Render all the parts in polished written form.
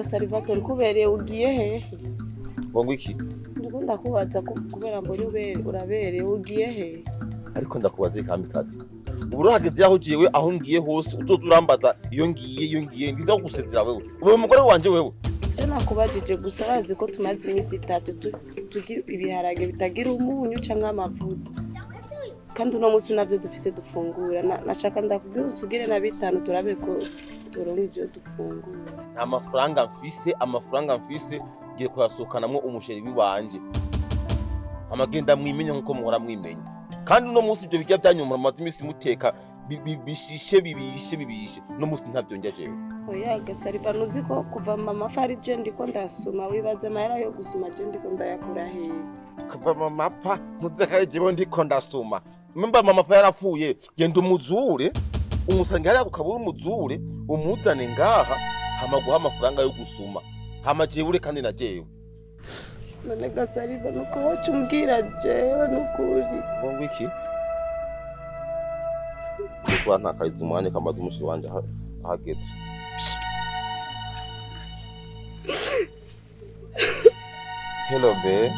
Gasarivatori kubereye ugiye he? Ngo iki? Ndakunda kubaza kubera mbonye urabereye ugiye he? Ariko ndakubaza Kamikazi. Uburo hageze aho ugiye aho ngiye hose uzoza urambaza iyo ngiye ndiza gusezera wewe. Ube umugore wanje wewe. Je nakubajije gusa arazi ko tumaze iminsi 3 tugira ibiharage bitagira umunyu canke amavuta. Kandi uno musi navyo dufise dufungura nashaka ndakubwira usugire na 5 turabe ko turonka ivyo dufungura. Nta amafaranga mfise ngiye kuyasokanamwo umusheri w'iwanje. Amagenda mwimenye nkuko muhora mwimenye. Kandi uno musi ibyo bijya byanyumura amatimisi muteka bishishe bibishe no musi ntabyo ngejewe. Oya Gasariva nuzi ko kuva mama farije ndiko ndasuma wibaze amahera yo gusuma je ndiko ndayakura he. Kuva mama pa muzakaje je ndiko ndasuma. Mimba mama pa yarapfuye genda umuzure umusangira yako kabura umuzure umuzane ngaha hamaguha amafaranga yo gusuma. Hama jewe kandi najewe. None Gasariva nuko wacu mbwira jewe nukuri. Ngo iki? Kwa ntakariza umwanya kamaze umushi wanje hageze. Hello be.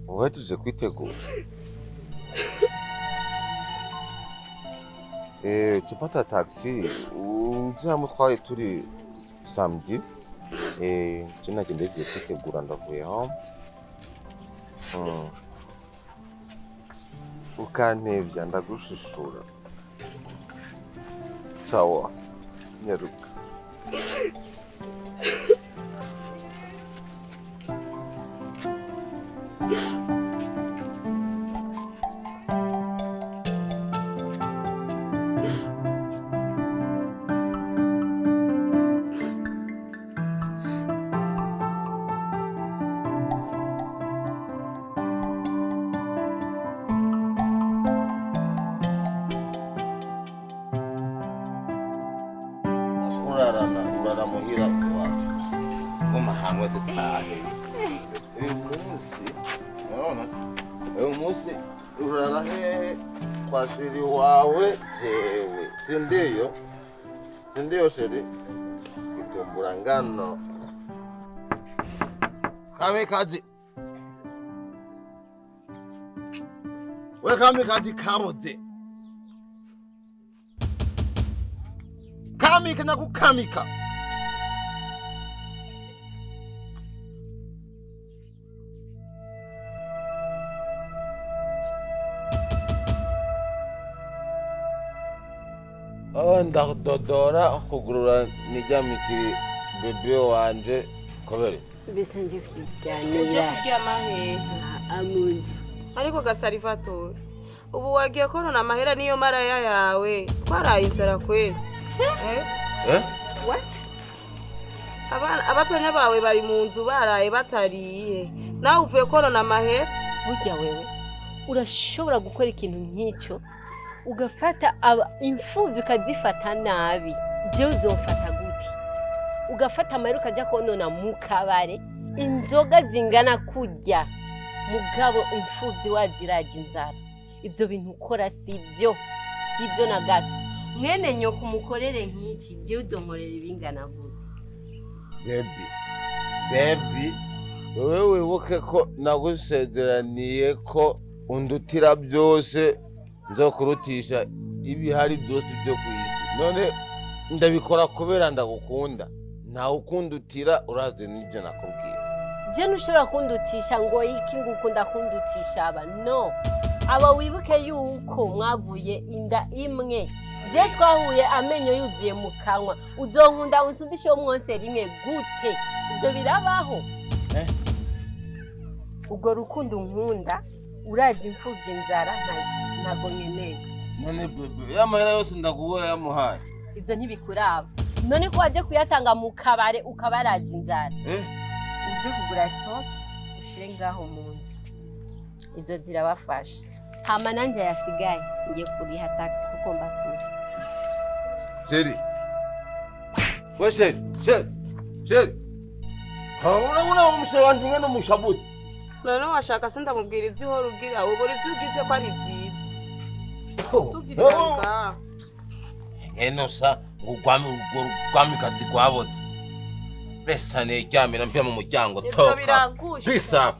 Uhejeje kwitegura? Tufata taxi uzamutwaye turi samedi. Jina ngiye kwitegura ndavuye home. Ukantevya ndagushishura. Sawa. Nyaruka. Urara muhira iwacu umuhamwe dutahe uyu munsi urara hehe kwa sheri wawe jewe sindiyo sheri itumbura ngano Kamikazi we Kamikazi kaboze Kamika na kukamika. Ndadodora kugurura nijamikiri bebe wanje kobere. Bese nje kujyanira. Kurya mahehe. Amundi. Ariko Gasarivatori. Ubu wagiye korona amahera niyo maraya yawe. Twaraye inzara kweli. What? Abatonya bawe bari mu nzu baraye batariye. Nawe uvuye korona amahera. Burya wewe urashobora gukora ikintu nk'icyo ugafata imfuvyi ukazifata nabi. Je uzofata gute? Ugafata amahera ukajya konona mu kabare inzoga zingana kurya mugabo imfuvyi waziraje inzara. Ibyo bintu ukora sibyo na gato. Mwene nyoko mukorere nk'iki je uzonkorera ibingana gute? Baby wewe wibuke ko nagusezeraniye ko undutira byose nzokurutisha ibihari byose byo kwisi. None ndabikora kubera ndagukunda. Nta ukundutira uraze n'ibyo nakubwiye. Je nushobora kundutisha ngo iki ngukunda kundutisha aba no. Aba wibuke yuko mwavuye inda imwe. Je twahuye amenyo yuzuye mu kanwa. Uzonkunda unsumbishe umwonse rimwe gute? Ibyo birabaho. Ubwo rukundo nkunda urazi imfuvye inzara ntago nkeneye. None bebe yamahera yose ndaguhora yamuhaye. Ibyo ntibikuraba. None ko waje kuyatanga mu kabare ukabaraza inzara. Uze kugura stock ushire ngaho mu nzu. Izo zirabafasha. Hama nanje yasigaye ngiye kuriha taxi kuko mbakura. Sheri. We sheri. Urabona umusore wanje ngene umushabuye. None washaka se ndamubwira ivyo uhora ubwira ubora ivyo ugize ko ari byiza. Tubwiranga. Enosa ngo rwamikazi rwabotse. Besa neryamira mpira mu muryango Ivyo toka. biragusha. Bisa.